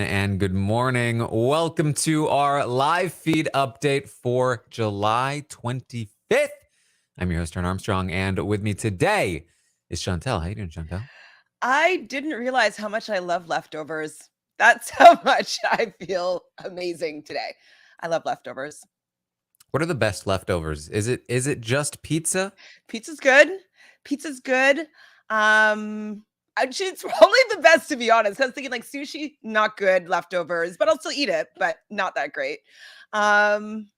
everyone, and good morning. Welcome to our live feed update for July 25th. I'm your host, Taran Armstrong, and with me today is Chantele. How you doing, Chantele? I didn't realize how much I love leftovers. That's how much I feel amazing today. I love leftovers. What are the best leftovers? Is it just pizza? Pizza's good. Pizza's good. Actually, it's probably the best to be honest. I was thinking like sushi, not good leftovers, but I'll still eat it, but not that great. Um,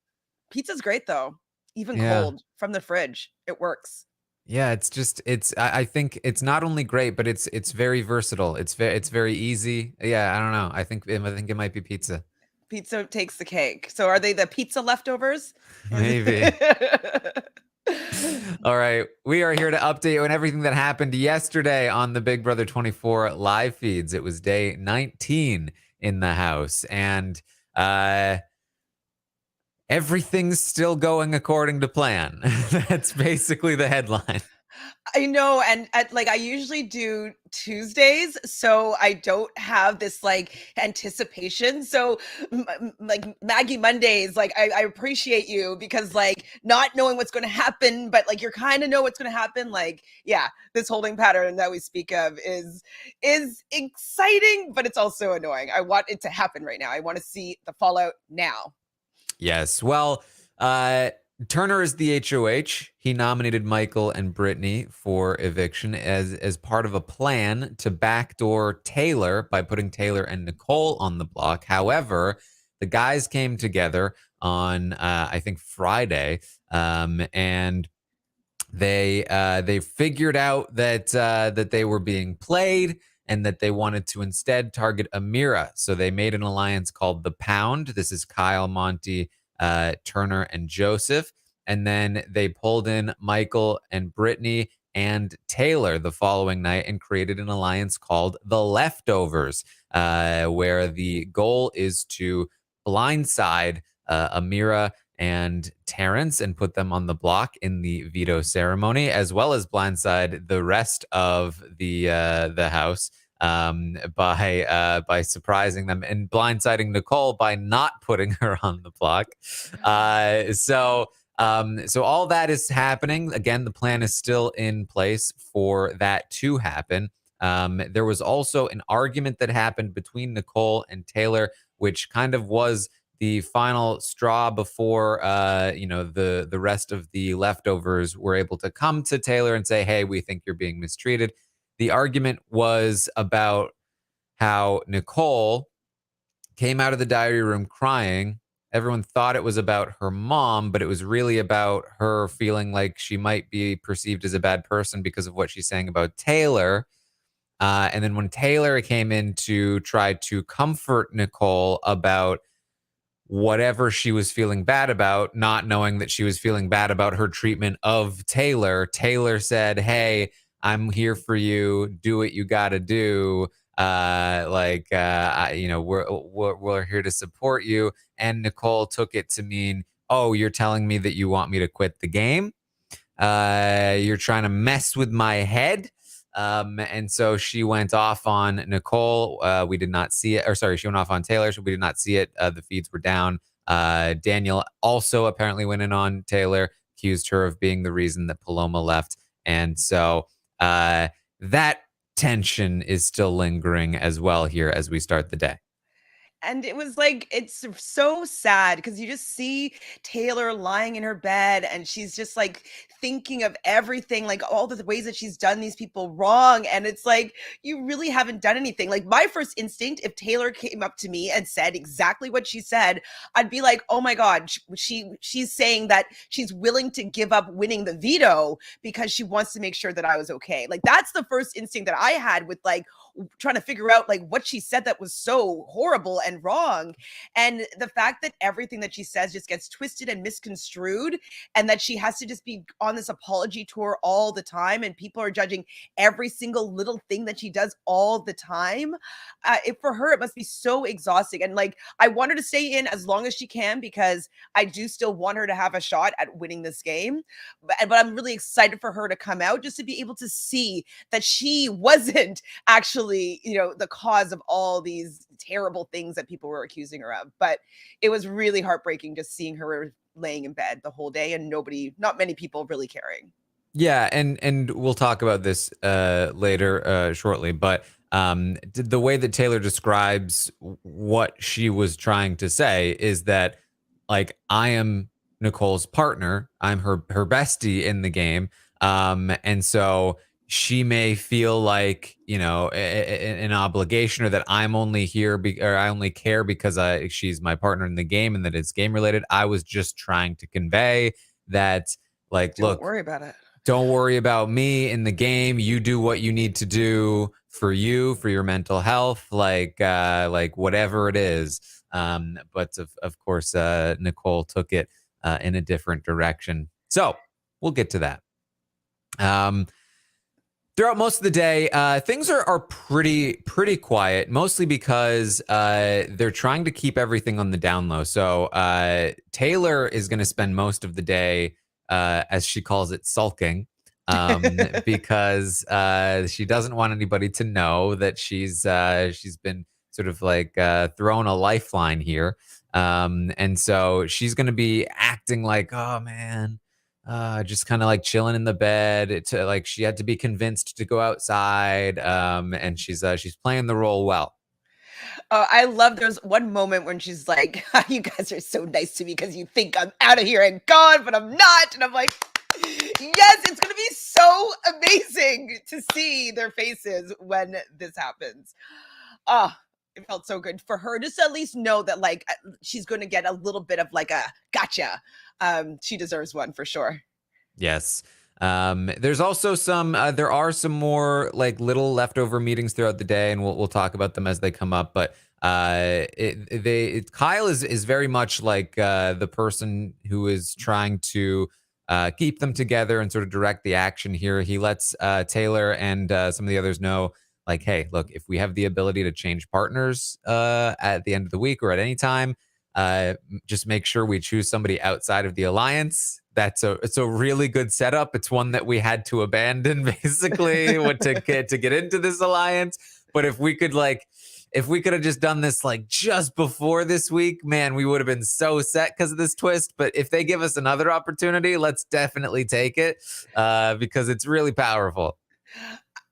Pizza's great though, even Yeah. cold from the fridge. It works. Yeah, I think it's not only great, but it's very versatile. It's very easy. Yeah, I don't know. I think it might be pizza. Pizza takes the cake. So are they the pizza leftovers? Is Maybe. it- All right, we are here to update you on everything that happened yesterday on the Big Brother 24 live feeds. It was day 19 in the house, and uh, everything's still going according to plan. That's basically the headline. I know, and I usually do Tuesdays, so I don't have this like anticipation. So, like Maggie Mondays, like I appreciate you because like not knowing what's going to happen, but like you're kind of know what's going to happen. Like, yeah, this holding pattern that we speak of is exciting, but it's also annoying. I want it to happen right now. I want to see the fallout now. Yes. Well, Turner is the HOH. He nominated Michael and Brittany for eviction as part of a plan to backdoor Taylor by putting Taylor and Nicole on the block. However, the guys came together on I think Friday, and they figured out that they were being played and that they wanted to instead target Amira. So they made an alliance called the Pound. This is Kyle, Monty, Turner, and Joseph. And then they pulled in Michael and Brittany and Taylor the following night and created an alliance called the Leftovers, where the goal is to blindside Amira and Terrence and put them on the block in the veto ceremony, as well as blindside the rest of the house by surprising them and blindsiding Nicole by not putting her on the block. So all that is happening. Again, the plan is still in place for that to happen. There was also an argument that happened between Nicole and Taylor, which kind of was the final straw before the rest of the leftovers were able to come to Taylor and say, hey, we think you're being mistreated. The argument was about how Nicole came out of the diary room crying. Everyone thought it was about her mom, but it was really about her feeling like she might be perceived as a bad person because of what she's saying about Taylor. And then when Taylor came in to try to comfort Nicole about whatever she was feeling bad about, not knowing that she was feeling bad about her treatment of Taylor, Taylor said, hey, I'm here for you. Do what you got to do. We're here to support you. And Nicole took it to mean, oh, you're telling me that you want me to quit the game. You're trying to mess with my head. And so she went off on Nicole. We did not see it. Or sorry, she went off on Taylor. So we did not see it. The feeds were down. Daniel also apparently went in on Taylor, accused her of being the reason that Paloma left. And so that tension is still lingering as well here as we start the day. And it was like, it's so sad because you just see Taylor lying in her bed and she's just like thinking of everything, like all the ways that she's done these people wrong. And it's like, you really haven't done anything. Like, my first instinct, if Taylor came up to me and said exactly what she said, I'd be like, oh my God, she's saying that she's willing to give up winning the veto because she wants to make sure that I was okay. Like, that's the first instinct that I had with like trying to figure out like what she said that was so horrible and wrong. And the fact that everything that she says just gets twisted and misconstrued, and that she has to just be on this apology tour all the time, and people are judging every single little thing that she does all the time. For her, it must be so exhausting. And like, I want her to stay in as long as she can because I do still want her to have a shot at winning this game. But I'm really excited for her to come out just to be able to see that she wasn't actually really, the cause of all these terrible things that people were accusing her of. But it was really heartbreaking just seeing her laying in bed the whole day and not many people really caring. Yeah, and we'll talk about this later shortly, but the way that Taylor describes what she was trying to say is that, like, I am Nicole's partner, I'm her bestie in the game, and so she may feel like, an obligation, or that I'm only here or I only care because she's my partner in the game and that it's game related. I was just trying to convey that, like, Don't look, worry about it. don't worry about me in the game. You do what you need to do for you, for your mental health, like whatever it is. But of course, Nicole took it in a different direction. So we'll get to that. Throughout most of the day, things are pretty quiet, mostly because they're trying to keep everything on the down low. So Taylor is going to spend most of the day, as she calls it, sulking, because she doesn't want anybody to know that she's been sort of like thrown a lifeline here, and so she's going to be acting like, oh man. Just kind of like chilling in the bed. Like she had to be convinced to go outside, and she's playing the role well. I love there's one moment when she's like, you guys are so nice to me because you think I'm out of here and gone, but I'm not. And I'm like, yes, it's going to be so amazing to see their faces when this happens. It felt so good for her just to at least know that, like, she's going to get a little bit of like a gotcha. She deserves one for sure. Yes. There's also there are some more like little leftover meetings throughout the day, and we'll talk about them as they come up. But Kyle is very much like the person who is trying to keep them together and sort of direct the action here. He lets Taylor and some of the others know, like, hey, look, if we have the ability to change partners at the end of the week or at any time, just make sure we choose somebody outside of the alliance. It's a really good setup. It's one that we had to abandon basically to get into this alliance. But if we could have just done this like just before this week, man, we would have been so set because of this twist. But if they give us another opportunity, let's definitely take it because it's really powerful.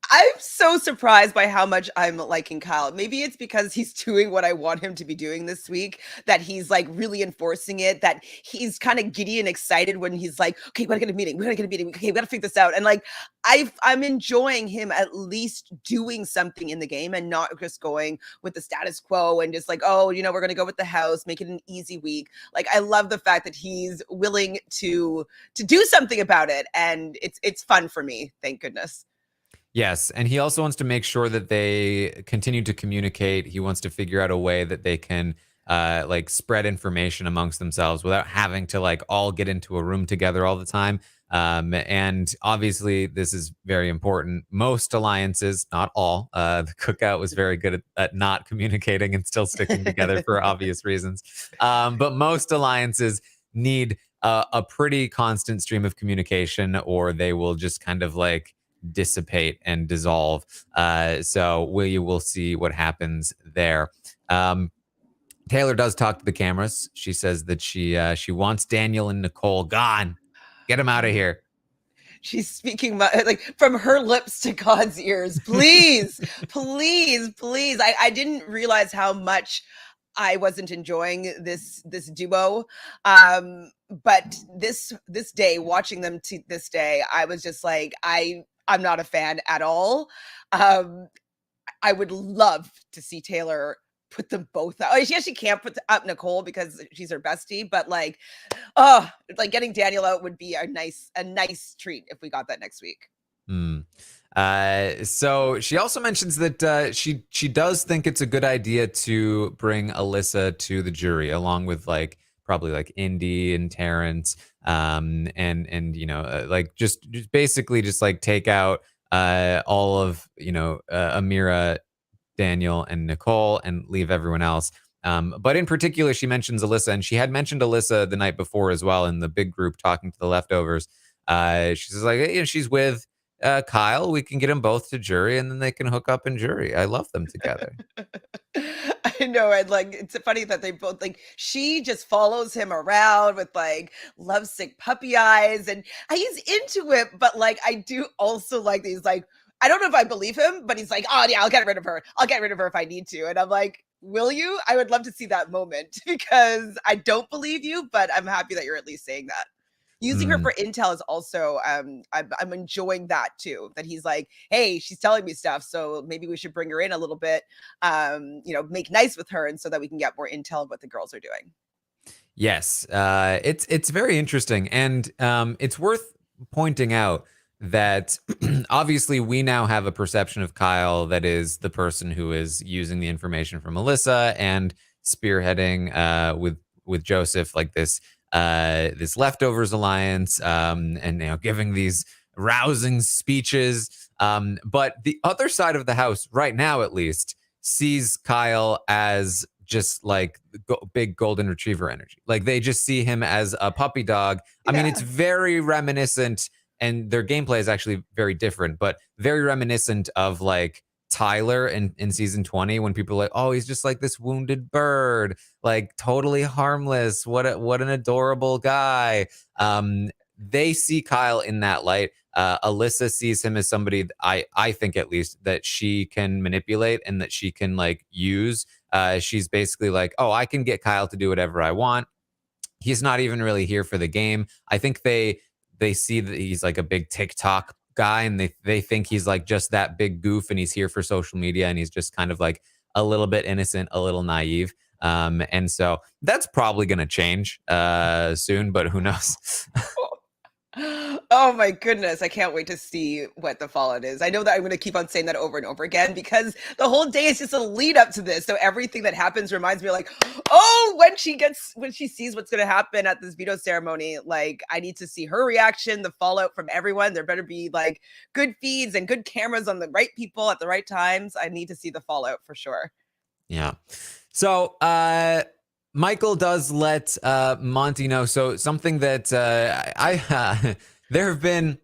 I'm so surprised by how much I'm liking Kyle. Maybe it's because he's doing what I want him to be doing this week, that he's like really enforcing it, that he's kind of giddy and excited when he's like, okay, we gotta get a meeting. We gotta get a meeting. Okay, we gotta figure this out. And like, I'm enjoying him at least doing something in the game and not just going with the status quo and just like, oh, we're gonna go with the house, make it an easy week. Like, I love the fact that he's willing to do something about it. And it's fun for me. Thank goodness. Yes, and he also wants to make sure that they continue to communicate. He wants to figure out a way that they can like spread information amongst themselves without having to like all get into a room together all the time. And obviously, this is very important. Most alliances, not all, the cookout was very good at not communicating and still sticking together for obvious reasons. But most alliances need a pretty constant stream of communication, or they will just kind of like dissipate and dissolve. So we'll see what happens there. Taylor does talk to the cameras. She says that she wants Daniel and Nicole gone. Get them out of here. She's speaking like from her lips to God's ears. Please, please, please. I didn't realize how much I wasn't enjoying this duo. But this day, watching them to this day, I was just like, I'm not a fan at all. I would love to see Taylor put them both out. She actually can't put up Nicole because she's her bestie, but like, like getting Daniel out would be a nice treat if we got that next week. So she also mentions that she does think it's a good idea to bring Alyssa to the jury along with like probably like Indy and Terrence, and like just basically just like take out all of Amira, Daniel, and Nicole and leave everyone else. But in particular, she mentions Alyssa, and she had mentioned Alyssa the night before as well in the big group talking to the leftovers. She says like, she's with Kyle, we can get them both to jury, and then they can hook up in jury. I love them together. I know, and like it's funny that they both like she just follows him around with like lovesick puppy eyes, and he's into it, but like I do also like these like I don't know if I believe him, but he's like, oh yeah, I'll get rid of her. I'll get rid of her if I need to. And I'm like, will you? I would love to see that moment because I don't believe you, but I'm happy that you're at least saying that. Using her Mm. for intel is also I'm enjoying that too, that he's like, hey, she's telling me stuff, so maybe we should bring her in a little bit, make nice with her, and so that we can get more intel of what the girls are doing. Yes, it's very interesting, and it's worth pointing out that obviously we now have a perception of Kyle that is the person who is using the information from Melissa and spearheading with Joseph like this leftovers alliance, and giving these rousing speeches. But the other side of the house, right now at least, sees Kyle as just like big golden retriever energy. Like they just see him as a puppy dog. I mean, it's Yeah. very reminiscent, and their gameplay is actually very different, but very reminiscent of like Tyler in season 20 when people are like, oh, he's just like this wounded bird, like totally harmless. What an adorable guy. They see Kyle in that light. Alyssa sees him as somebody I think at least that she can manipulate and that she can like use. She's basically like, oh, I can get Kyle to do whatever I want. He's not even really here for the game. I think they see that he's like a big TikTok guy, and they think he's like just that big goof, and he's here for social media, and he's just kind of like a little bit innocent, a little naive. And so that's probably going to change soon, but who knows? Oh my goodness, I can't wait to see what the fallout is. I know that I'm going to keep on saying that over and over again because the whole day is just a lead up to this. So everything that happens reminds me of like, oh, when she sees what's going to happen at this veto ceremony, like I need to see her reaction, the fallout from everyone. There better be like good feeds and good cameras on the right people at the right times. I need to see the fallout for sure. Yeah. So Michael does let Monty know. So something that there have been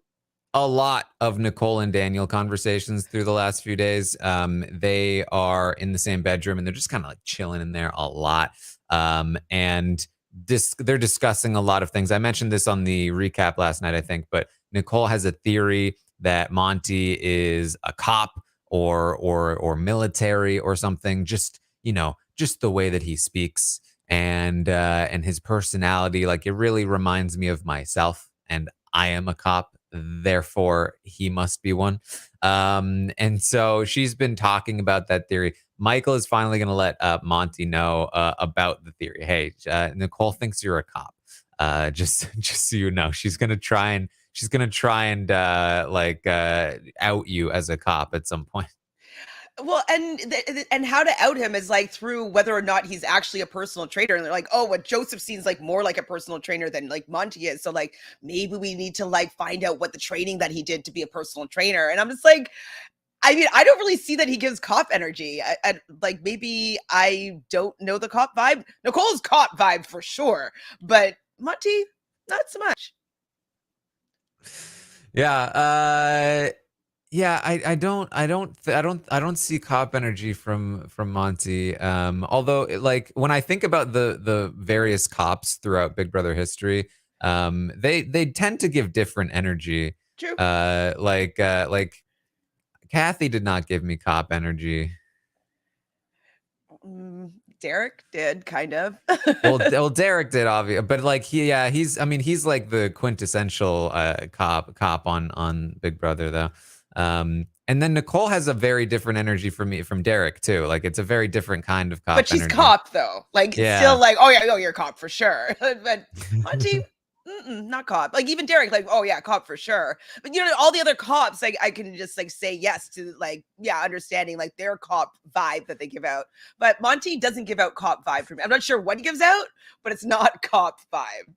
a lot of Nicole and Daniel conversations through the last few days. They are in the same bedroom and they're just kind of like chilling in there a lot. And they're discussing a lot of things. I mentioned this on the recap last night, I think, but Nicole has a theory that Monty is a cop or military or something. Just the way that he speaks and his personality, like it really reminds me of myself, and I am a cop, therefore he must be one. And so she's been talking about that theory. Michael is finally going to let Monty know about the theory. Hey, Nicole thinks you're a cop. Just so you know, she's gonna try and out you as a cop at some point. Well, and how to out him is like through whether or not he's actually a personal trainer. And they're like, oh, what Joseph seems like more like a personal trainer than like Monty is. So like maybe we need to like find out what the training that he did to be a personal trainer. And I'm just like, I mean, I don't really see that he gives cop energy. Like maybe I don't know the cop vibe. Nicole's cop vibe for sure, but Monty, not so much. Yeah, yeah, I don't see cop energy from Monty. Although when I think about the various cops throughout Big Brother history, they tend to give different energy. True. Like Kathy did not give me cop energy. Derek did kind of. Well, Derek did, obviously, but like he's like the quintessential cop on Big Brother though. And then Nicole has a very different energy from Derek too. Like it's a very different kind of cop But she's energy. cop though. Like Yeah. still like, oh yeah, oh you're cop for sure. But Monty, not cop. Like even Derek, like, oh yeah, cop for sure. But all the other cops, like I can just like say yes to like, yeah, understanding like their cop vibe that they give out. But Monty doesn't give out cop vibe for me. I'm not sure what he gives out, but it's not cop vibe.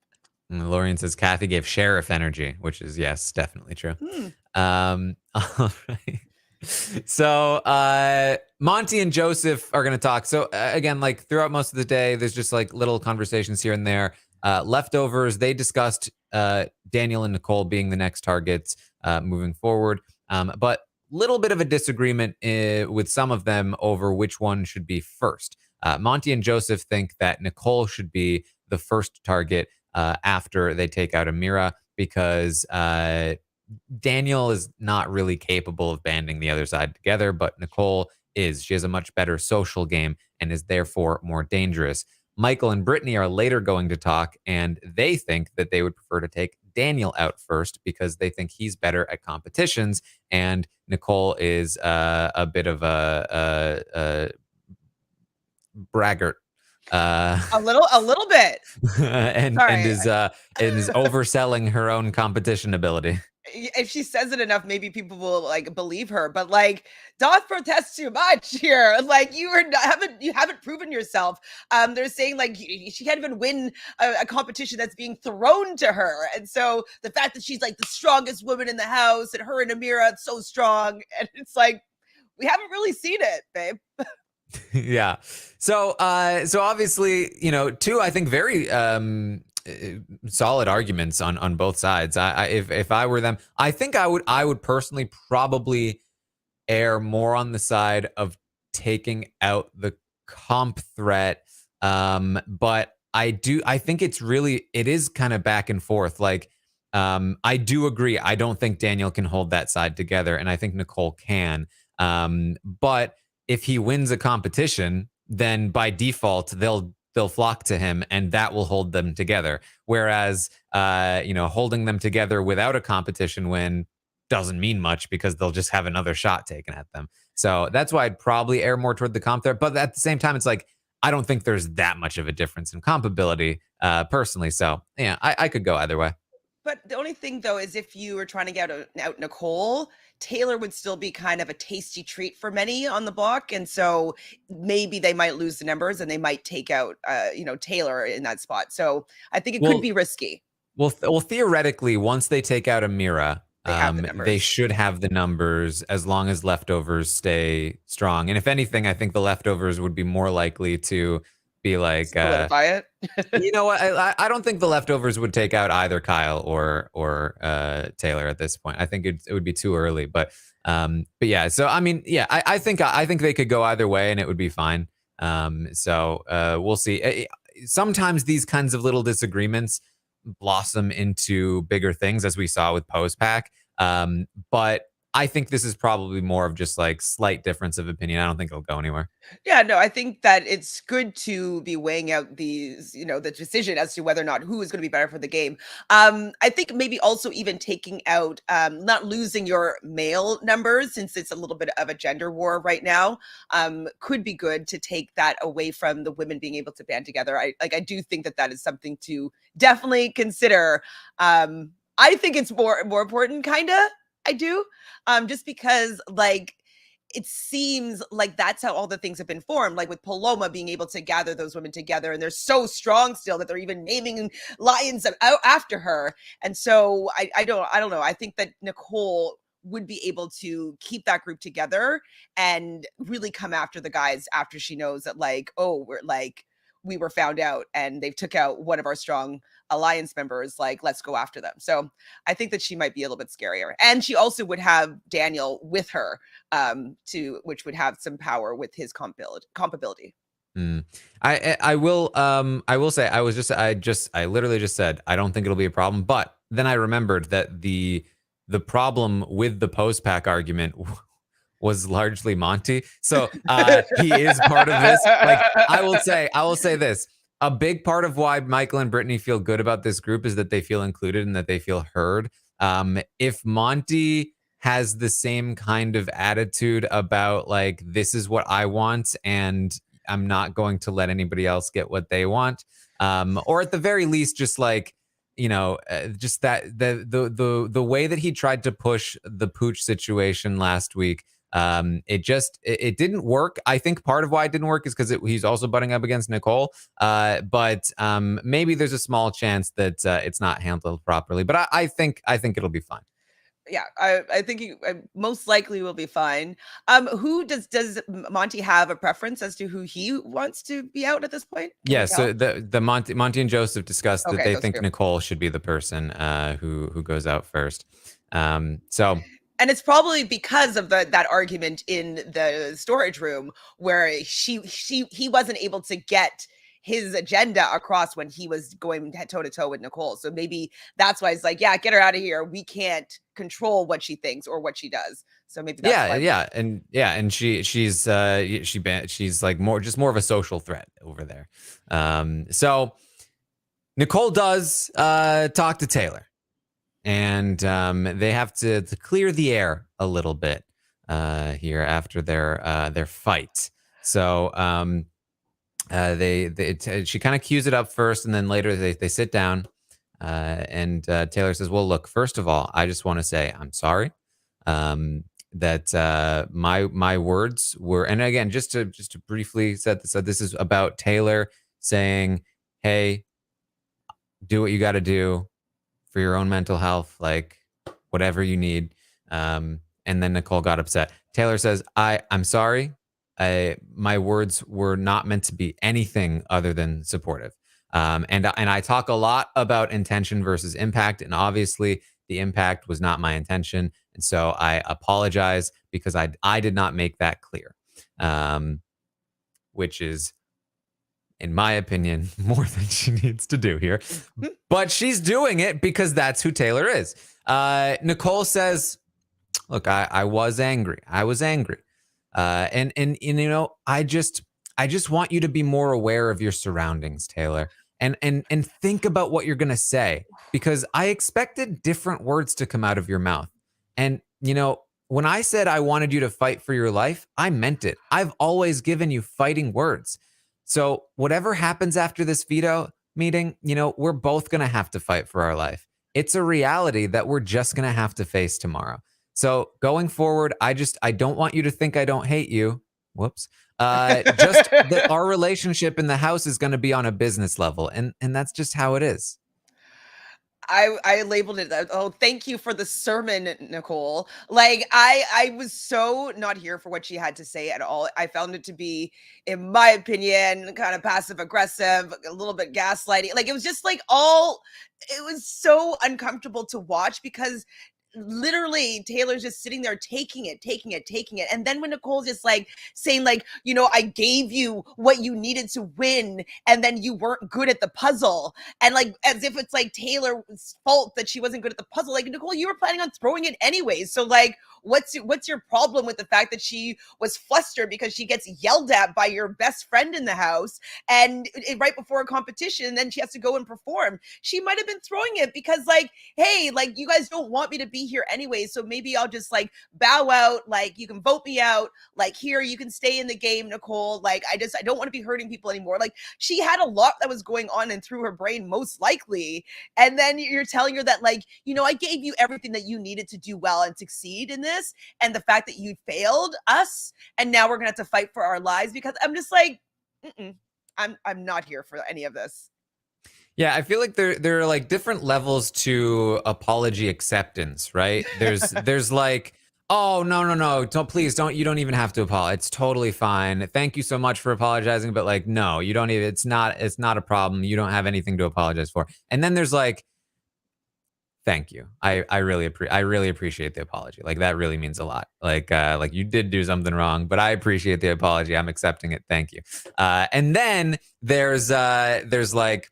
And Lorian says Kathy gave sheriff energy, which is yes, definitely true. All right. So Monty and Joseph are going to talk. So again, like throughout most of the day, there's just like little conversations here and there. Leftovers, they discussed Daniel and Nicole being the next targets moving forward. But little bit of a disagreement with some of them over which one should be first. Monty and Joseph think that Nicole should be the first target after they take out Amira because Daniel is not really capable of banding the other side together, but Nicole is. She has a much better social game and is therefore more dangerous. Michael and Brittany are later going to talk, and they think that they would prefer to take Daniel out first because they think he's better at competitions, and Nicole is a bit of a braggart. A little bit. and Sorry. and is overselling her own competition ability. If she says it enough, maybe people will like believe her. But like, doth protest too much here. Like you haven't proven yourself. They're saying like she can't even win a competition that's being thrown to her. And so the fact that she's like the strongest woman in the house, and her and Amira, it's so strong, and it's like we haven't really seen it, babe. Yeah. So obviously, two, I think, very solid arguments on both sides. If I were them, I think I would personally probably err more on the side of taking out the comp threat. But I think it is kind of back and forth. Like, I do agree. I don't think Daniel can hold that side together, and I think Nicole can. But if he wins a competition, then by default they'll flock to him, and that will hold them together. Whereas, holding them together without a competition win doesn't mean much because they'll just have another shot taken at them. So that's why I'd probably err more toward the comp there. But at the same time, it's like I don't think there's that much of a difference in comp ability, personally. So yeah, I could go either way. But the only thing though is if you were trying to get out Nicole, Taylor would still be kind of a tasty treat for many on the block. And so maybe they might lose the numbers and they might take out Taylor in that spot. So I think it could be risky. Well, theoretically, once they take out Amira, they should have the numbers as long as leftovers stay strong. And if anything, I think the leftovers would be more likely to be like solidify it. You know what? I don't think the leftovers would take out either Kyle or Taylor at this point. I think it would be too early. But yeah. So I mean, yeah, I think they could go either way and it would be fine. So we'll see. Sometimes these kinds of little disagreements blossom into bigger things, as we saw with Post Pack. But I think this is probably more of just like slight difference of opinion. I don't think it'll go anywhere. Yeah, no, I think that it's good to be weighing out these, the decision as to whether or not who is going to be better for the game. I think maybe also even taking out, not losing your male numbers, since it's a little bit of a gender war right now, could be good to take that away from the women being able to band together. I do think that is something to definitely consider. I think it's more important, kind of. I do. Just because like it seems like that's how all the things have been formed, like with Paloma being able to gather those women together, and they're so strong still that they're even naming lions after her. And so I don't know. I think that Nicole would be able to keep that group together and really come after the guys after she knows that like, oh, we were found out and they've took out one of our strong alliance members, like let's go after them. So I think that she might be a little bit scarier, and she also would have Daniel with her, which would have some power with his comp ability. I will say I literally just said I don't think it'll be a problem, but then I remembered that the problem with the post pack argument was largely Monty. So he is part of this. Like I will say this. A big part of why Michael and Brittany feel good about this group is that they feel included and that they feel heard. If Monty has the same kind of attitude about like, this is what I want and I'm not going to let anybody else get what they want, or at the very least, just like, just that the way that he tried to push the pooch situation last week, it didn't work. I think part of why it didn't work is because he's also butting up against Nicole. But maybe there's a small chance that it's not handled properly. But I think it'll be fine. Yeah, I think he most likely will be fine. Who does Monty have a preference as to who he wants to be out at this point? Can we Yeah, so tell? the Monty and Joseph discussed that Okay, they those think two. Nicole should be the person who goes out first. So And it's probably because of that argument in the storage room where he wasn't able to get his agenda across when he was going toe to toe with Nicole. So maybe that's why it's like, yeah, get her out of here. We can't control what she thinks or what she does. So maybe that's why. and she's like more of a social threat over there. So Nicole does talk to Taylor, and they have to clear the air a little bit here after their fight. So she kind of cues it up first, and then later they sit down, and Taylor says, "Well, look, first of all, I just want to say I'm sorry that my words were, and again, just to briefly set this up, this is about Taylor saying, hey, do what you got to do for your own mental health, like whatever you need." And then Nicole got upset. Taylor says, I'm sorry. My words were not meant to be anything other than supportive. And I talk a lot about intention versus impact. And obviously the impact was not my intention. And so I apologize because I did not make that clear. Which is, in my opinion, more than she needs to do here. But she's doing it because that's who Taylor is. Nicole says, look, I was angry. I was angry. And you know, I just want you to be more aware of your surroundings, Taylor. And think about what you're gonna say. Because I expected different words to come out of your mouth. And you know, when I said I wanted you to fight for your life, I meant it. I've always given you fighting words. So whatever happens after this veto meeting, you know, we're both going to have to fight for our life. It's a reality that we're just going to have to face tomorrow. So going forward, I don't want you to think I don't hate you. Whoops. Just that our relationship in the house is going to be on a business level. And that's just how it is. I labeled it. Oh, thank you for the sermon, Nicole. Like I was so not here for what she had to say at all. I found it to be, in my opinion, kind of passive aggressive, a little bit gaslighting. Like it was just like all. It was so uncomfortable to watch because literally Taylor's just sitting there taking it. And then when Nicole's just like saying, like, you know, I gave you what you needed to win, and then you weren't good at the puzzle. And like as if it's like Taylor's fault that she wasn't good at the puzzle. Like, Nicole, you were planning on throwing it anyways. So like what's your problem with the fact that she was flustered because she gets yelled at by your best friend in the house and right before a competition, and then she has to go and perform? She might have been throwing it because like, hey, like you guys don't want me to be here anyway, so maybe I'll just like bow out, like you can vote me out, like here you can stay in the game, Nicole, like I don't want to be hurting people anymore. Like she had a lot that was going on and through her brain most likely, and then you're telling her that, like, you know, I gave you everything that you needed to do well and succeed in this, and the fact that you failed us and now we're gonna have to fight for our lives. Because I'm just like, I'm not here for any of this. Yeah, I feel like there are like different levels to apology acceptance, right? There's like, oh no, don't you don't even have to apologize. It's totally fine. Thank you so much for apologizing, but like no, you don't even, it's not a problem. You don't have anything to apologize for. And then there's like, thank you. I really appreciate the apology. Like that really means a lot. Like you did do something wrong, but I appreciate the apology. I'm accepting it. Thank you. And then there's like,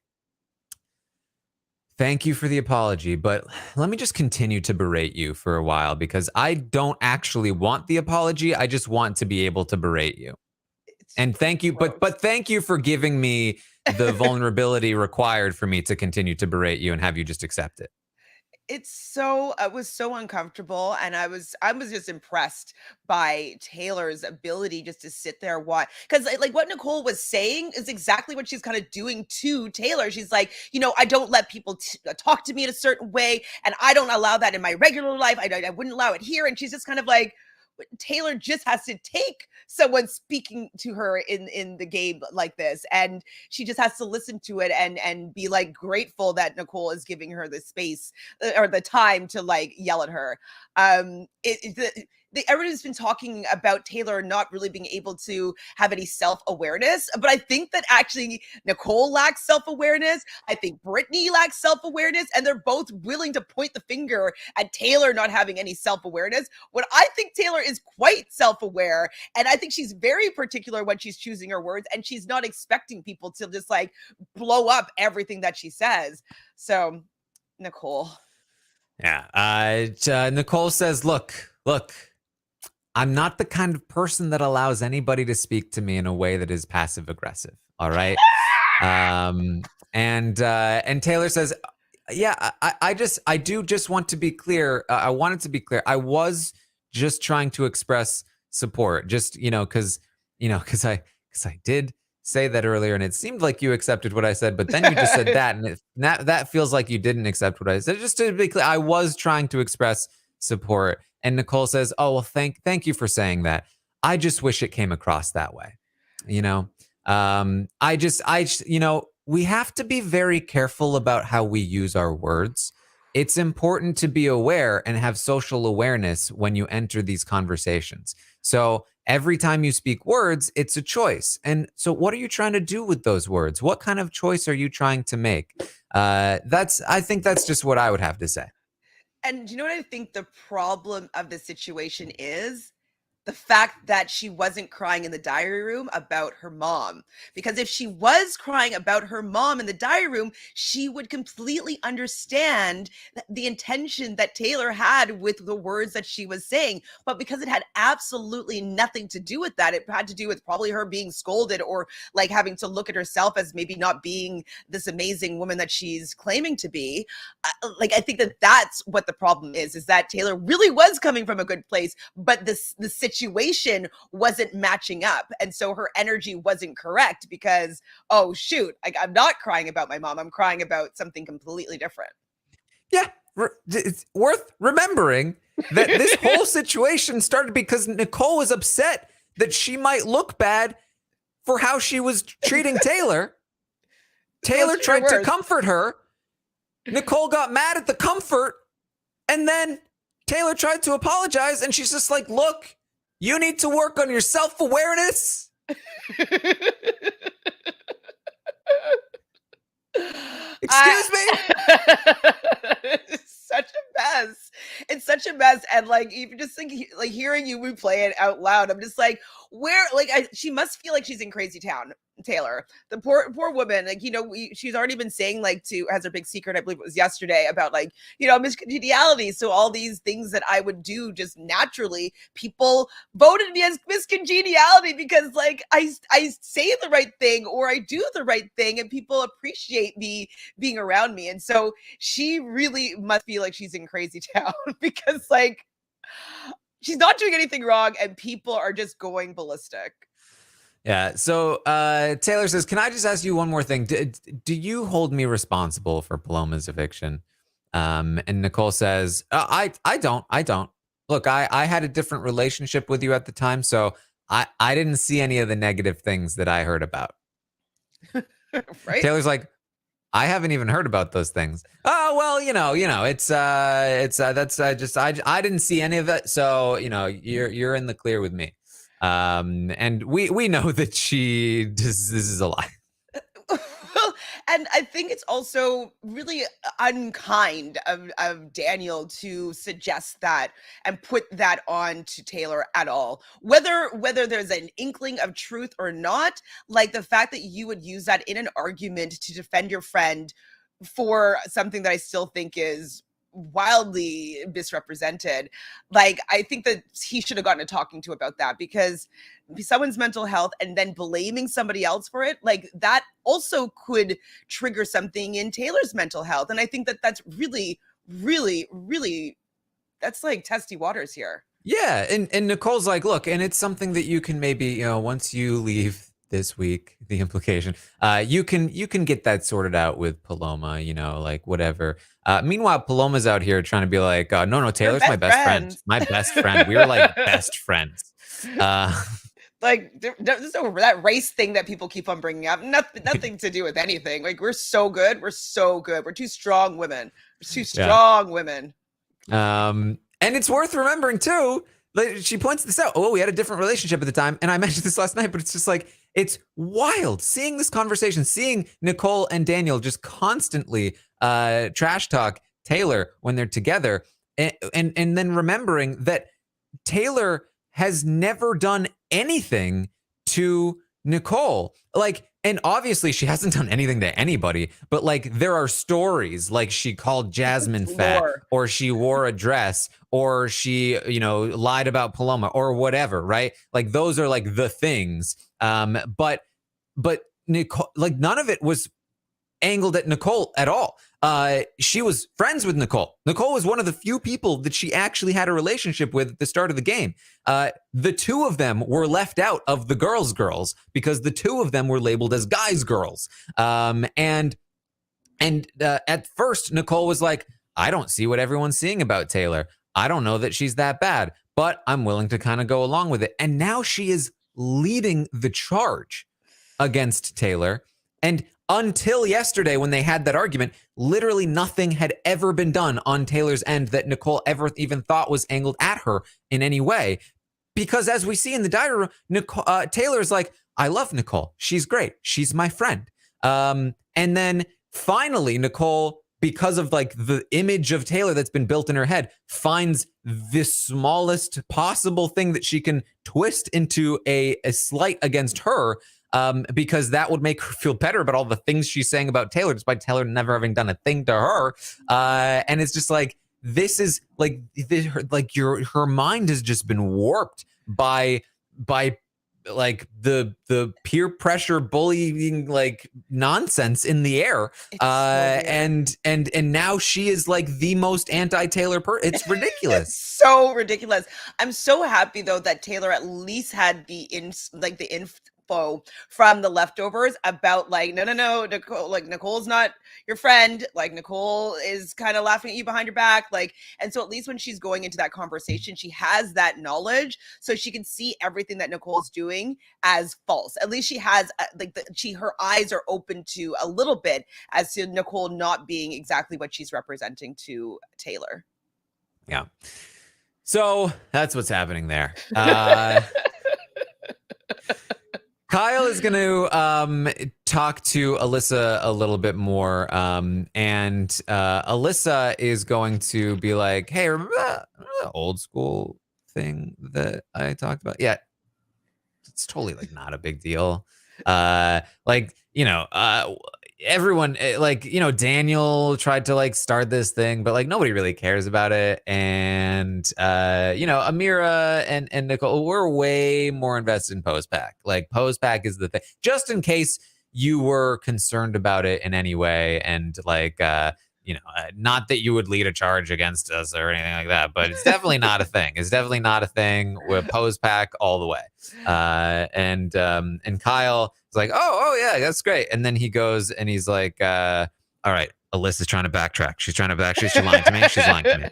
thank you for the apology, but let me just continue to berate you for a while because I don't actually want the apology. I just want to be able to berate you. It's And thank you, gross. but thank you for giving me the vulnerability required for me to continue to berate you and have you just accept it. It was so uncomfortable, and I was just impressed by Taylor's ability just to sit there watch, because like what Nicole was saying is exactly what she's kind of doing to Taylor. She's like, you know, I don't let people talk to me in a certain way, and I don't allow that in my regular life. I wouldn't allow it here. And she's just kind of like, Taylor just has to take someone speaking to her in the game like this, and she just has to listen to it and be like grateful that Nicole is giving her the space or the time to like yell at her. Everybody's been talking about Taylor not really being able to have any self-awareness, but I think that actually Nicole lacks self-awareness. I think Brittany lacks self-awareness, and they're both willing to point the finger at Taylor not having any self-awareness, when I think Taylor is quite self-aware, and I think she's very particular when she's choosing her words, and she's not expecting people to just like blow up everything that she says. So, Nicole. Yeah. Nicole says, look, I'm not the kind of person that allows anybody to speak to me in a way that is passive aggressive. All right. And Taylor says, yeah, I do just want to be clear. I wanted to be clear. I was just trying to express support, just, because I did say that earlier, and it seemed like you accepted what I said, but then you just said that, and that feels like you didn't accept what I said. Just to be clear, I was trying to express support. And Nicole says, oh, well, thank you for saying that. I just wish it came across that way. We have to be very careful about how we use our words. It's important to be aware and have social awareness when you enter these conversations. So every time you speak words, it's a choice. And so what are you trying to do with those words? What kind of choice are you trying to make? I think that's just what I would have to say. And do you know what I think the problem of the situation is? The fact that she wasn't crying in the diary room about her mom. Because if she was crying about her mom in the diary room, she would completely understand the intention that Taylor had with the words that she was saying. But because it had absolutely nothing to do with that, it had to do with probably her being scolded or like having to look at herself as maybe not being this amazing woman that she's claiming to be. I think that that's what the problem is that Taylor really was coming from a good place, but the situation wasn't matching up, and so her energy wasn't correct because, oh shoot, I'm not crying about my mom, I'm crying about something completely different. Yeah, it's worth remembering that this whole situation started because Nicole was upset that she might look bad for how she was treating Taylor. Taylor tried to comfort her. Nicole got mad at the comfort, and then Taylor tried to apologize, and she's just like, look, you need to work on your self-awareness. Excuse me? It's such a mess. It's such a mess. And like, even just thinking, like hearing you replay it out loud, I'm just like, she must feel like she's in crazy town, Taylor. The poor woman, like, she's already been saying has her big secret, I believe it was yesterday, about miscongeniality. So all these things that I would do just naturally, people voted me as miscongeniality because I say the right thing or I do the right thing and people appreciate me being around me. And so she really must feel like she's in crazy town because she's not doing anything wrong and people are just going ballistic. Yeah. So Taylor says, can I just ask you one more thing? Do you hold me responsible for Paloma's eviction? And Nicole says, I don't. Look, I had a different relationship with you at the time, so I didn't see any of the negative things that I heard about. Right? Taylor's like, I haven't even heard about those things. Oh, well, I didn't see any of it. So, you're in the clear with me. And we know that this is a lie. And I think it's also really unkind of Daniel to suggest that and put that on to Taylor at all. Whether there's an inkling of truth or not, like the fact that you would use that in an argument to defend your friend for something that I still think is wildly misrepresented. I think that he should have gotten a talking to about that, because someone's mental health and then blaming somebody else for it, that also could trigger something in Taylor's mental health. And I think that that's really, really, really, that's testy waters here. Yeah. And Nicole's like, look, and it's something that you can maybe, once you leave this week. The implication. You can get that sorted out with Paloma. You know, like whatever. Meanwhile, Paloma's out here trying to be like, no, We're Taylor's my best best friend. friends. My best friend. We were like best friends. Like there's that race thing that people keep on bringing up. Nothing to do with anything. Like we're so good. We're so good. We're two strong women. We're two Yeah. strong women. And it's worth remembering too. Like, she points this out. Oh, we had a different relationship at the time, and I mentioned this last night. But it's just like it's wild seeing this conversation, seeing Nicole and Daniel just constantly trash talk Taylor when they're together, and then remembering that Taylor has never done anything to Nicole. Like, and obviously she hasn't done anything to anybody, but like there are stories like she called Jasmine fat, or she wore a dress, or she, lied about Paloma or whatever, right? Like those are like the things. But Nicole, like none of it was angled at Nicole at all. She was friends with Nicole. Nicole was one of the few people that she actually had a relationship with at the start of the game. The two of them were left out of the girls because the two of them were labeled as guys girls. And at first, Nicole was like, I don't see what everyone's seeing about Taylor. I don't know that she's that bad, but I'm willing to kind of go along with it. And now she is leading the charge against Taylor. And until yesterday, when they had that argument, literally nothing had ever been done on Taylor's end that Nicole ever even thought was angled at her in any way. Because as we see in the diary room, Taylor's like, I love Nicole. She's great. She's my friend. And then finally, Nicole, because of like the image of Taylor that's been built in her head, finds the smallest possible thing that she can twist into a slight against her. Because that would make her feel better about all the things she's saying about Taylor, despite Taylor never having done a thing to her. And it's just like, this is like, her mind has just been warped by like the peer pressure bullying like nonsense in the air. And now she is like the most anti-Taylor it's ridiculous. It's so ridiculous. I'm so happy though that Taylor at least had the info from the leftovers about like no Nicole, like Nicole's not your friend, like Nicole is kind of laughing at you behind your back, like, and so at least when she's going into that conversation she has that knowledge so she can see everything that Nicole's doing as false. At least she has her eyes are open to a little bit as to Nicole not being exactly what she's representing to Taylor. Yeah, so that's what's happening there. Kyle is going to talk to Alyssa a little bit more, and Alyssa is going to be like, hey, remember that old school thing that I talked about? Yeah, it's totally like not a big deal. Everyone, Daniel tried to like start this thing, but like nobody really cares about it. And, Amira and Nicole, we're way more invested in Postpack. Like Postpack is the thing, just in case you were concerned about it in any way. And like, not that you would lead a charge against us or anything like that, but it's definitely not a thing. It's definitely not a thing. With Postpack all the way. And Kyle is like, oh yeah, that's great. And then he goes and he's like, all right, Alyssa's trying to backtrack. She's lying to me. She's lying to me.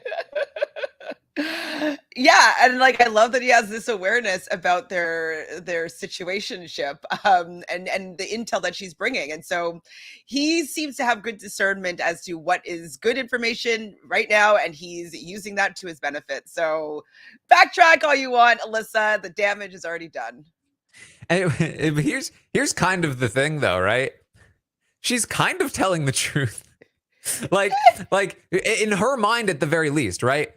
Yeah, and like I love that he has this awareness about their situationship, and the intel that she's bringing, and so he seems to have good discernment as to what is good information right now, and he's using that to his benefit. So backtrack all you want, Alyssa. The damage is already done. And here's kind of the thing, though, right? She's kind of telling the truth, like in her mind, at the very least, right?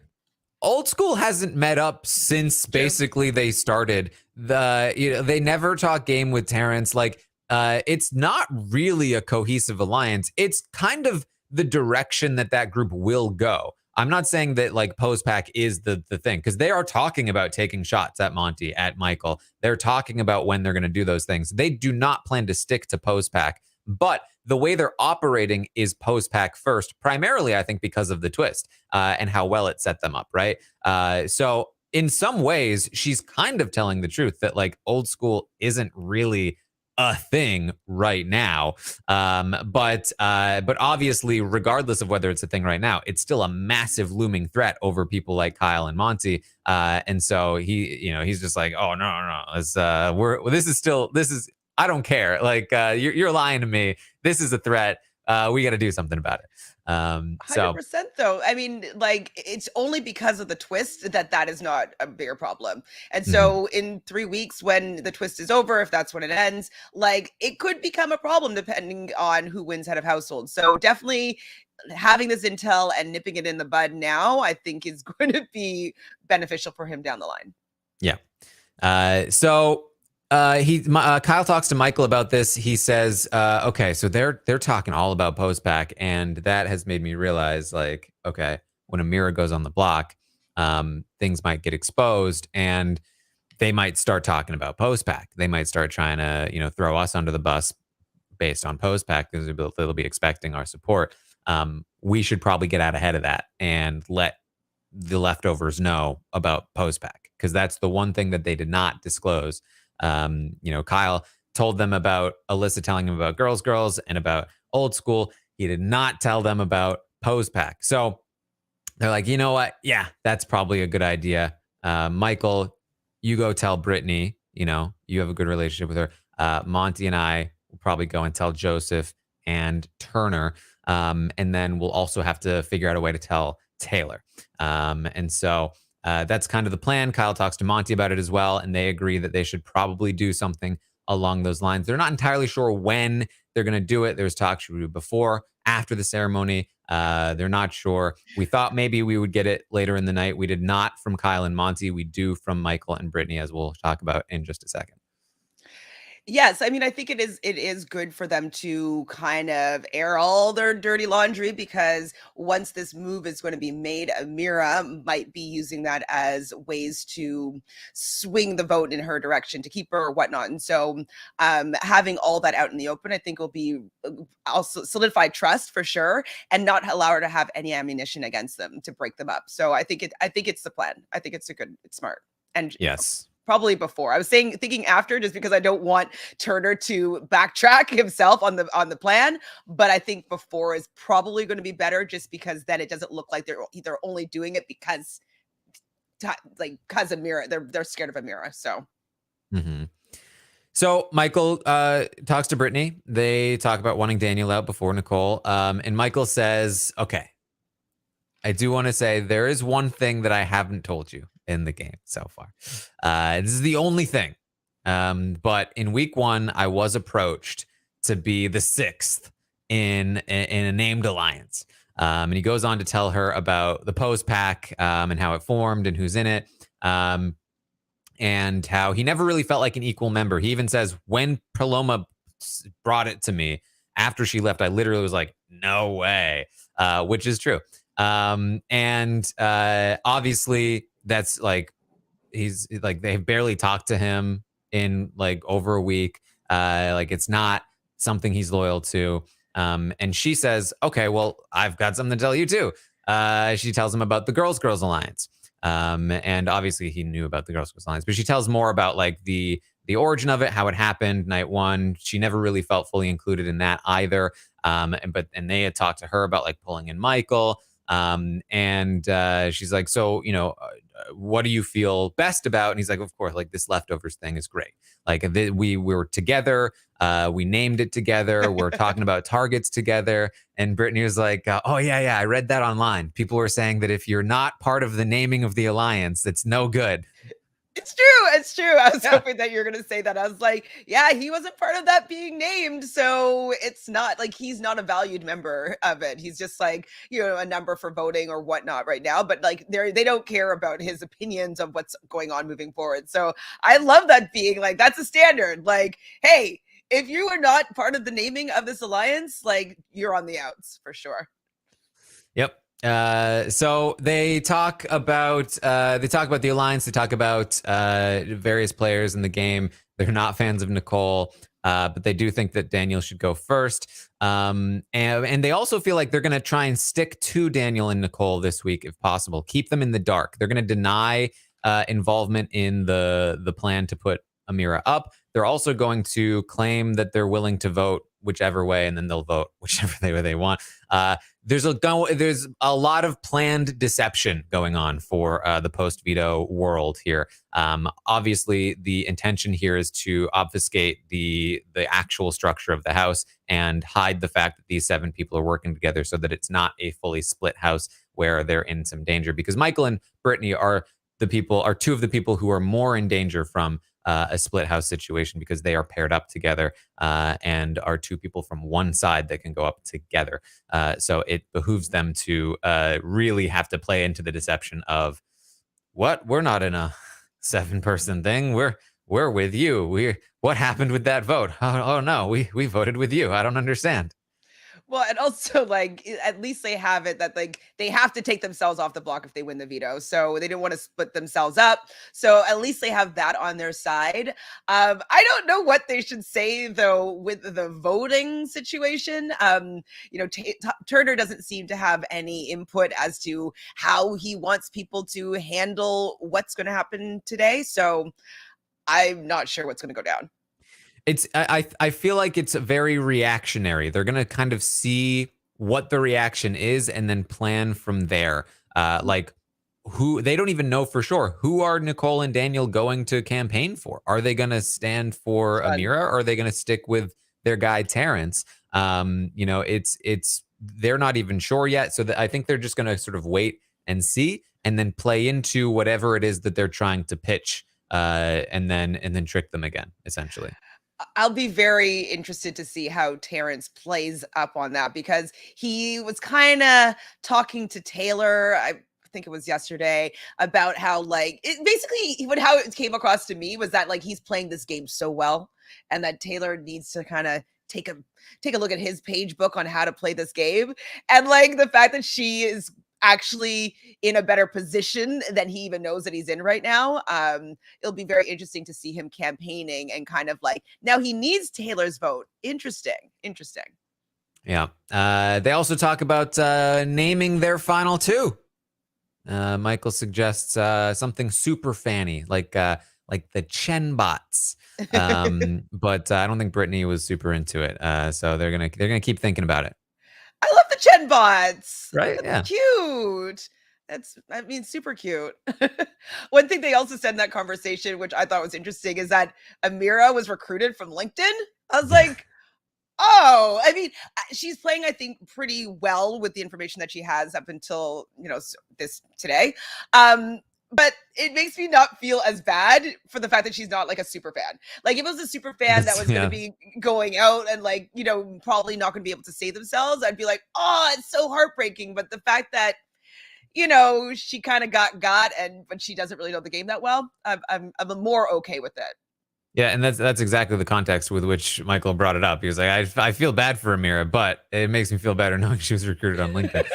Old School hasn't met up since basically they started. They never talk game with Terrence. Like, it's not really a cohesive alliance. It's kind of the direction that group will go. I'm not saying that like Postpack is the thing, because they are talking about taking shots at Monty, at Michael. They're talking about when they're going to do those things. They do not plan to stick to Postpack, but the way they're operating is Postpack first, primarily, I think, because of the twist and how well it set them up, right? So in some ways, she's kind of telling the truth that like Old School isn't really a thing right now. But obviously, regardless of whether it's a thing right now, it's still a massive looming threat over people like Kyle and Monty. And so he's just like, oh no, this is I don't care. Like you're lying to me. This is a threat. We got to do something about it. So 100% though. I mean, like it's only because of the twist that is not a bigger problem. And mhm. so in 3 weeks when the twist is over, if that's when it ends, like it could become a problem depending on who wins head of household. So definitely having this intel and nipping it in the bud now, I think is going to be beneficial for him down the line. Yeah. Kyle talks to Michael about this. He says, okay, so they're talking all about post-pack, and that has made me realize, like, okay, when Amira goes on the block, things might get exposed, and they might start talking about post-pack. They might start trying to, throw us under the bus based on post-pack because they'll be expecting our support. We should probably get out ahead of that and let the leftovers know about post-pack, because that's the one thing that they did not disclose. Kyle told them about Alyssa telling him about girls and about old school. He did not tell them about post-pack. So they're like, you know what? Yeah, that's probably a good idea. Michael, you go tell Brittany, you have a good relationship with her. Monty and I will probably go and tell Joseph and Turner. And then we'll also have to figure out a way to tell Taylor. And so that's kind of the plan. Kyle talks to Monty about it as well, and they agree that they should probably do something along those lines. They're not entirely sure when they're going to do it. There's talk should we do before, after the ceremony. They're not sure. We thought maybe we would get it later in the night. We did not from Kyle and Monty. We do from Michael and Brittany, as we'll talk about in just a second. Yes, I mean, I think it is good for them to kind of air all their dirty laundry, because once this move is going to be made, Amira might be using that as ways to swing the vote in her direction to keep her or whatnot. And so having all that out in the open, I think will be also solidify trust for sure, and not allow her to have any ammunition against them to break them up. So I think it's the plan. I think it's smart. And Yes. probably before. I was thinking after, just because I don't want Turner to backtrack himself on the plan, but I think before is probably going to be better, just because then it doesn't look like they're only doing it because Amira, they're scared of Amira. So Mm-hmm. So Michael talks to Brittany. They talk about wanting Daniel out before Nicole. And Michael says, okay, I do want to say there is one thing that I haven't told you in the game so far. This is the only thing. But in week 1, I was approached to be the 6th in a named alliance. And he goes on to tell her about the post pack and how it formed and who's in it. And how he never really felt like an equal member. He even says, when Paloma brought it to me after she left, I literally was like, no way, which is true. And obviously that's like, he's like, they've barely talked to him in like over a week. Like it's not something he's loyal to. And she says, okay, well, I've got something to tell you too. She tells him about the Girls Alliance. And obviously he knew about the Girls Alliance, but she tells more about like the origin of it, how it happened night 1. She never really felt fully included in that either. And they had talked to her about like pulling in Michael. And she's like, so, what do you feel best about? And he's like, of course, like this leftovers thing is great. Like we were together. We named it together. We're talking about targets together. And Brittany was like, oh, yeah, I read that online. People were saying that if you're not part of the naming of the alliance, it's no good. it's true. It's true. I was hoping that you're going to say that. I was like, yeah, he wasn't part of that being named. So it's not like he's not a valued member of it. He's just like, a number for voting or whatnot right now. But like they don't care about his opinions of what's going on moving forward. So I love that being like, that's a standard. Like, hey, if you are not part of the naming of this alliance, like you're on the outs for sure. Yep. So they talk about the alliance. They talk about various players in the game. They're not fans of Nicole, but they do think that Daniel should go first. And they also feel like they're going to try and stick to Daniel and Nicole this week if possible. Keep them in the dark. They're going to deny involvement in the plan to put Amira up. They're also going to claim that they're willing to vote whichever way, and then they'll vote whichever way they want. There's a lot of planned deception going on for the post veto world here. Obviously, the intention here is to obfuscate the actual structure of the House and hide the fact that these 7 people are working together, so that it's not a fully split House where they're in some danger. Because Michael and Brittany are 2 of the people who are more in danger from a split House situation, because they are paired up together and are 2 people from one side that can go up together. So it behooves them to really have to play into the deception of, what? We're not in a 7-person thing. We're with you. What happened with that vote? Oh no, we voted with you. I don't understand. Well, and also, like, at least they have it that, like, they have to take themselves off the block if they win the veto. So they didn't want to split themselves up. So at least they have that on their side. I don't know what they should say, though, with the voting situation. Turner doesn't seem to have any input as to how he wants people to handle what's going to happen today. So I'm not sure what's going to go down. I feel like it's very reactionary. They're gonna kind of see what the reaction is and then plan from there. Like, who they don't even know for sure. Who are Nicole and Daniel going to campaign for? Are they gonna stand for Amira, or are they gonna stick with their guy Terrence? It's they're not even sure yet. So I think they're just gonna sort of wait and see, and then play into whatever it is that they're trying to pitch, and then trick them again, essentially. I'll be very interested to see how Terrence plays up on that, because he was kind of talking to Taylor, I think it was yesterday, about how, like, how it came across to me was that, like, he's playing this game so well, and that Taylor needs to kind of take a look at his page book on how to play this game. And, like, the fact that she is actually in a better position than he even knows that he's in right now. It'll be very interesting to see him campaigning, and kind of like, now he needs Taylor's vote. Interesting. Yeah. They also talk about naming their final 2. Michael suggests something super fanny, like the Chenbots. But I don't think Brittany was super into it. So they're gonna keep thinking about it. I love the Chenbots. Right? Yeah. Cute. Super cute. One thing they also said in that conversation, which I thought was interesting, is that Amira was recruited from LinkedIn. I was like, oh, she's playing, I think, pretty well with the information that she has up until, this today. But it makes me not feel as bad for the fact that she's not, like, a super fan. Like, if it was a super fan that was going to be going out and, like, probably not going to be able to save themselves, I'd be like, oh, it's so heartbreaking. But the fact that, she kind of got, but she doesn't really know the game that well, I'm more okay with it. Yeah, and that's exactly the context with which Michael brought it up. He was like, I feel bad for Amira, but it makes me feel better knowing she was recruited on LinkedIn.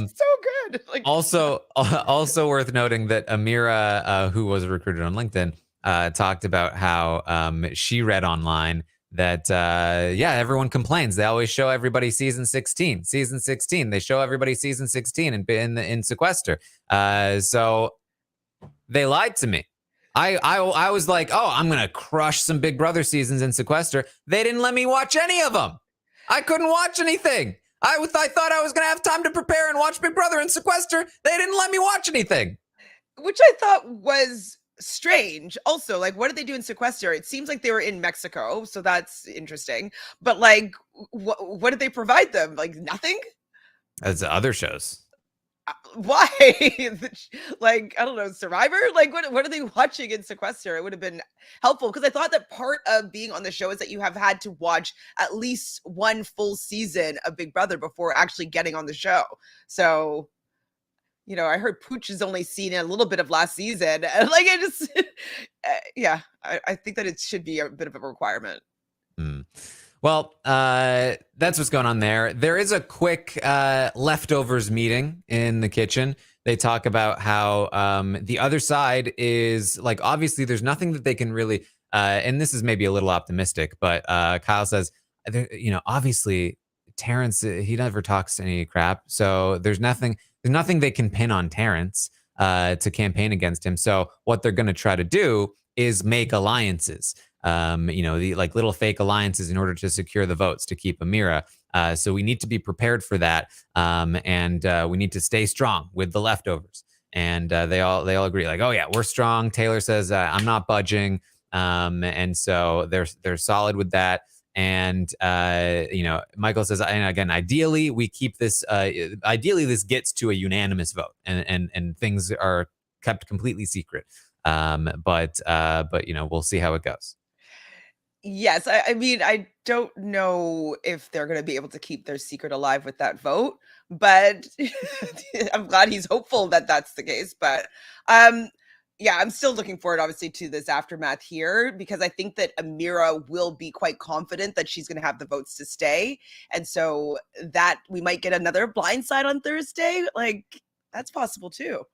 So good. Like, also worth noting that Amira, who was recruited on LinkedIn, talked about how she read online that everyone complains. They always show everybody season 16. They show everybody season 16 in Sequester. So they lied to me. I was like, oh, I'm gonna crush some Big Brother seasons in Sequester. They didn't let me watch any of them. I couldn't watch anything. I thought I was gonna have time to prepare and watch Big Brother in Sequester. They didn't let me watch anything, which I thought was strange. Also, like, what did they do in Sequester? It seems like they were in Mexico, so that's interesting. But, like, what did they provide them? Like, nothing? As other shows. Why? Like, I don't know, Survivor? Like, what are they watching in Sequester? It would have been helpful, because I thought that part of being on the show is that you have had to watch at least one full season of Big Brother before actually getting on the show. So, I heard Pooch has only seen a little bit of last season. And, like, it just, I think that it should be a bit of a requirement. Well, that's what's going on there. There is a quick leftovers meeting in the kitchen. They talk about how the other side is, like, obviously there's nothing that they can really, and this is maybe a little optimistic, but Kyle says, obviously Terrence, he never talks any crap. So there's nothing they can pin on Terrence to campaign against him. So what they're going to try to do is make alliances. The like little fake alliances in order to secure the votes to keep Amira. So we need to be prepared for that, and we need to stay strong with the leftovers. And they all agree, like, oh yeah, we're strong. Taylor says, I'm not budging, and so they're solid with that. And Michael says, and again, ideally we keep this. Ideally, this gets to a unanimous vote, and things are kept completely secret. But we'll see how it goes. Yes, I mean, I don't know if they're gonna be able to keep their secret alive with that vote, but I'm glad he's hopeful that that's the case, but, um, yeah, I'm still looking forward, obviously, to this aftermath here because I think that Amira will be quite confident that she's gonna have the votes to stay, and so that we might get another blindside on Thursday, like, that's possible too.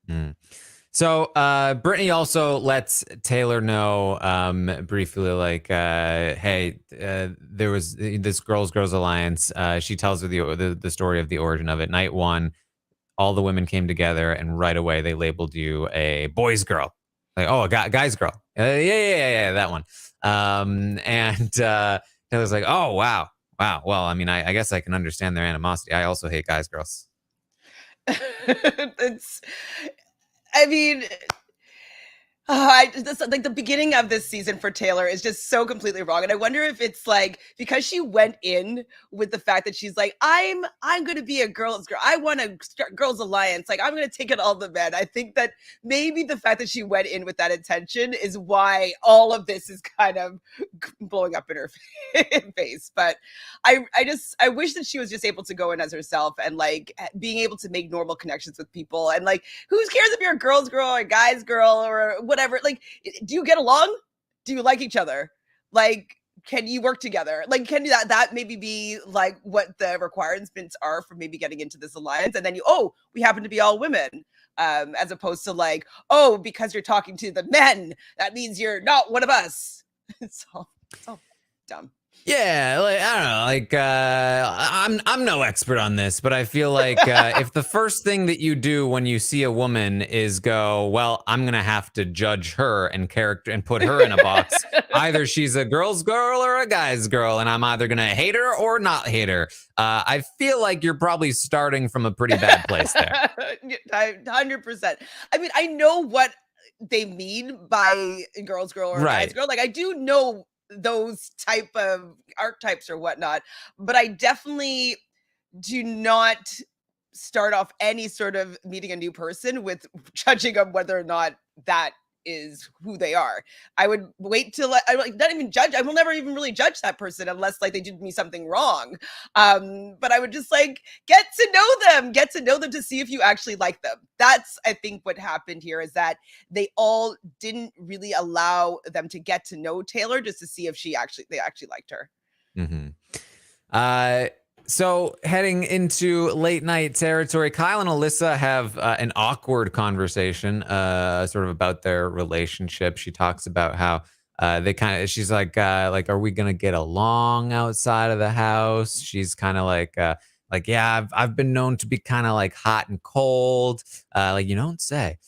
Mm. So Brittany also lets Taylor know briefly, like, hey, there was this girls alliance. She tells her the story of the origin of it. Night one, all the women came together, and right away they labeled you a boys girl, like, oh, a guy's girl. Yeah, that one. And Taylor's like, oh wow. Well, I mean, I guess I can understand their animosity. I also hate guys girls. It's I mean, like the beginning of this season for Taylor is just so completely wrong, and I wonder if it's like because she went in with the fact that she's like, I'm going to be a girl's girl. I want a girls alliance. Like I'm going to take it all the men. I think that maybe the fact that she went in with that intention is why all of this is kind of blowing up in her face. But I wish that she was just able to go in as herself and like being able to make normal connections with people and like who cares if you're a girl's girl or a guy's girl or whatever. Like, do you get along? Do you like each other? Like, can you work together? Like, can that maybe be like what the requirements are for maybe getting into this alliance? And then we happen to be all women. As opposed to like, oh, because you're talking to the men, that means you're not one of us. It's all dumb. Yeah, like I don't know, like I'm no expert on this, but I feel like if the first thing that you do when you see a woman is go, well, I'm gonna have to judge her and character and put her in a box. Either she's a girl's girl or a guy's girl, and I'm either gonna hate her or not hate her. I feel like you're probably starting from a pretty bad place there. 100%. I mean, I know what they mean by girl's girl or guy's girl. Like I do know those type of archetypes or whatnot, but I definitely do not start off any sort of meeting a new person with judging them whether or not that is who they are. I would wait till I like not even judge. I will never even really judge that person unless like they did me something wrong. But I would just like get to know them to see if you actually like them. That's I think what happened here is that they all didn't really allow them to get to know Taylor just to see if they actually liked her. Mm-hmm. So heading into late night territory, Kyle and Alyssa have an awkward conversation, sort of about their relationship. She talks about how she's like, are we gonna get along outside of the house? She's kind of like, yeah, I've been known to be kind of like hot and cold, like you don't say.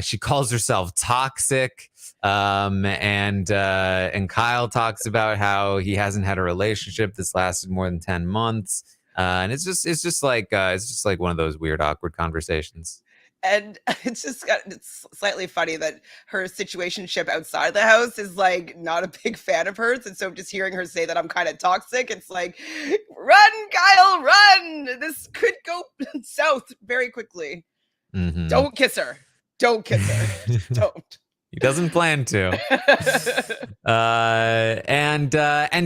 She calls herself toxic. And Kyle talks about how he hasn't had a relationship that's lasted more than 10 months. And it's just like one of those weird, awkward conversations. And it's slightly funny that her situationship outside of the house is like not a big fan of hers. And so just hearing her say that I'm kind of toxic, it's like, run, Kyle, run. This could go south very quickly. Mm-hmm. Don't kiss her. Don't. He doesn't plan to. And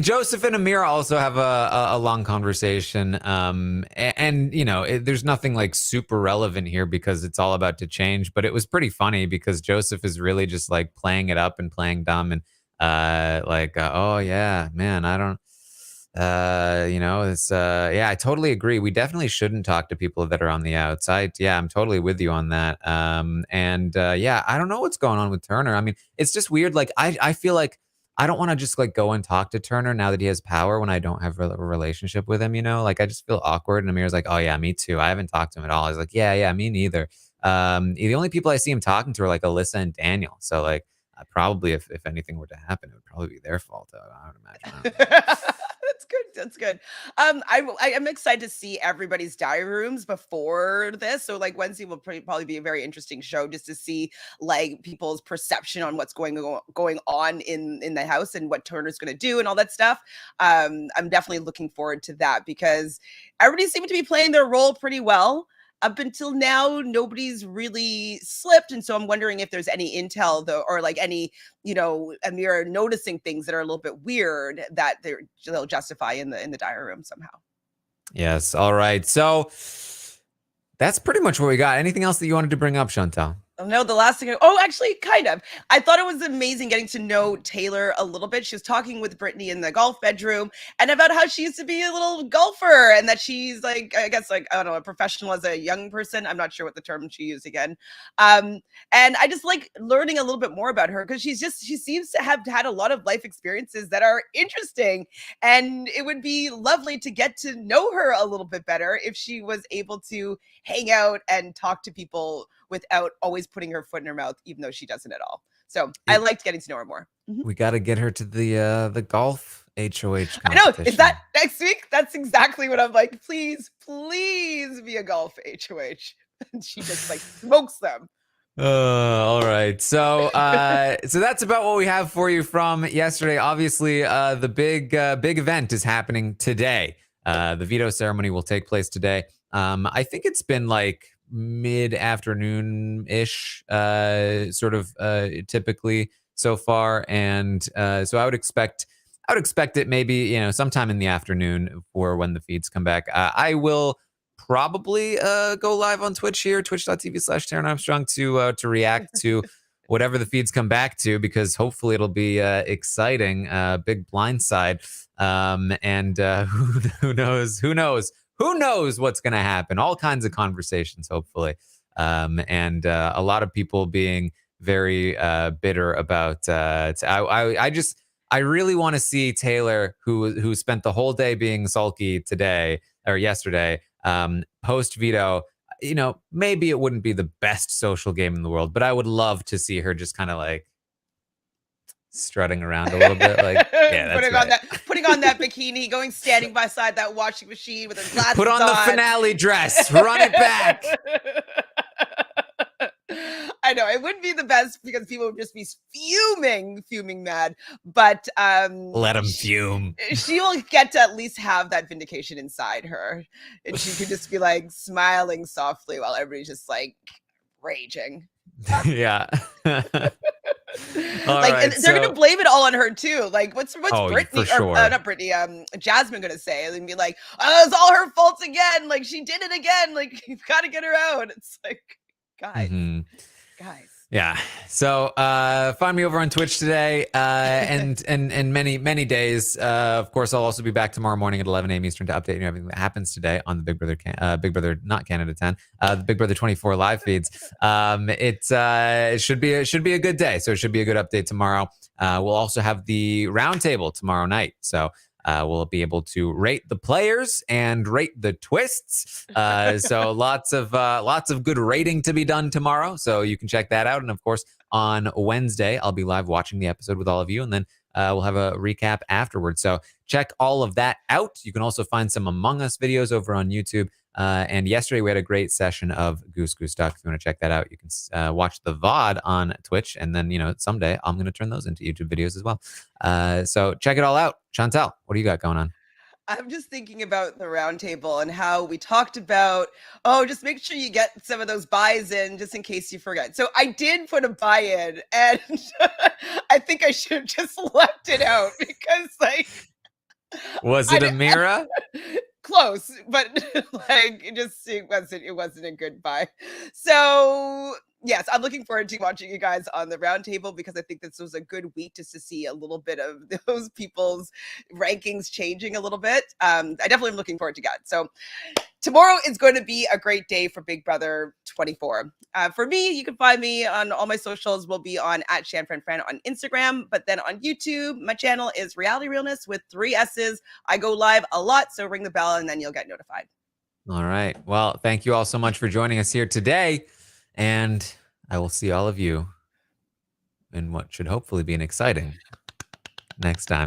Joseph and Amira also have a long conversation. And there's nothing like super relevant here because it's all about to change. But it was pretty funny because Joseph is really just like playing it up and playing dumb and oh yeah, man, I don't. I totally agree. We definitely shouldn't talk to people that are on the outside. Yeah, I'm totally with you on that. I don't know what's going on with Turner. I mean, it's just weird. Like, I feel like I don't want to just like go and talk to Turner now that he has power when I don't have a relationship with him, like I just feel awkward. And Amir's like, oh yeah, me too. I haven't talked to him at all. I was like, yeah, me neither. The only people I see him talking to are like Alyssa and Daniel. So like, Probably if anything were to happen, it would probably be their fault. I would imagine. I don't know. That's good. That's good. I am excited to see everybody's diary rooms before this. So like Wednesday will probably be a very interesting show just to see like people's perception on what's going on in the house and what Turner's going to do and all that stuff. I'm definitely looking forward to that because everybody seemed to be playing their role pretty well. Up until now, nobody's really slipped. And so I'm wondering if there's any intel though, or like any, Amira noticing things that are a little bit weird that they'll justify in the diary room somehow. Yes. All right. So that's pretty much what we got. Anything else that you wanted to bring up, Chantal? Oh, no, the last thing. Actually, kind of. I thought it was amazing getting to know Taylor a little bit. She was talking with Brittany in the golf bedroom and about how she used to be a little golfer and that she's like, I guess, like, I don't know, a professional as a young person. I'm not sure what the term she used again. And I just like learning a little bit more about her because she seems to have had a lot of life experiences that are interesting. And it would be lovely to get to know her a little bit better if she was able to hang out and talk to people without always putting her foot in her mouth, even though she doesn't at all. So I liked getting to know her more. We got to get her to the golf HOH competition. I know. Is that next week? That's exactly what I'm like. Please be a golf HOH. And she just like smokes them. All right. So so that's about what we have for you from yesterday. Obviously, the big event is happening today. The veto ceremony will take place today. I think it's been like mid-afternoon-ish, sort of typically so far. And so I would expect it maybe, sometime in the afternoon for when the feeds come back. I will probably go live on Twitch here, twitch.tv/Taran Armstrong to react to whatever the feeds come back to, because hopefully it'll be exciting, big blindside. And who knows what's going to happen? All kinds of conversations, hopefully. And a lot of people being very bitter about I really want to see Taylor, who spent the whole day being sulky today or yesterday, post veto. Maybe it wouldn't be the best social game in the world, but I would love to see her just kind of like strutting around a little bit, like putting on that bikini, standing beside that washing machine with her glasses Put on the finale dress, run it back. I know it wouldn't be the best because people would just be fuming mad, but let them fume. She will get to at least have that vindication inside her, and she could just be like smiling softly while everybody's just like raging. Yeah. And they're gonna blame it all on her too. Like, what's Brittany sure. Not Brittany, Jasmine gonna say? And be like, "Oh, it's all her fault again. Like, she did it again. Like, you've got to get her out." It's like, guys. Yeah. So find me over on Twitch today, and many days. Of course, I'll also be back tomorrow morning at 11 a.m. Eastern to update you on everything that happens today on the Big Brother not Canada 10, the Big Brother 24 live feeds. It should be a good day. So it should be a good update tomorrow. We'll also have the roundtable tomorrow night. So we'll be able to rate the players and rate the twists. So lots of good rating to be done tomorrow. So you can check that out. And of course, on Wednesday, I'll be live watching the episode with all of you. And then we'll have a recap afterwards. So check all of that out. You can also find some Among Us videos over on YouTube. And yesterday we had a great session of Goose Talk. If you want to check that out, you can watch the VOD on Twitch. And then, someday I'm going to turn those into YouTube videos as well. So check it all out. Chantele, what do you got going on? I'm just thinking about the roundtable and how we talked about, just make sure you get some of those buys in just in case you forget. So I did put a buy in, and I think I should have just left it out because, like, was it Amira? Close, but like it wasn't a good buy. So yes, I'm looking forward to watching you guys on the roundtable because I think this was a good week just to see a little bit of those people's rankings changing a little bit. I definitely am looking forward to that. So tomorrow is going to be a great day for Big Brother 24. For me, you can find me on all my socials. We'll be on @ShanFranFran on Instagram, but then on YouTube, my channel is Reality Realness with 3 S's. I go live a lot, so ring the bell and then you'll get notified. All right. Well, thank you all so much for joining us here today, and I will see all of you in what should hopefully be an exciting next time.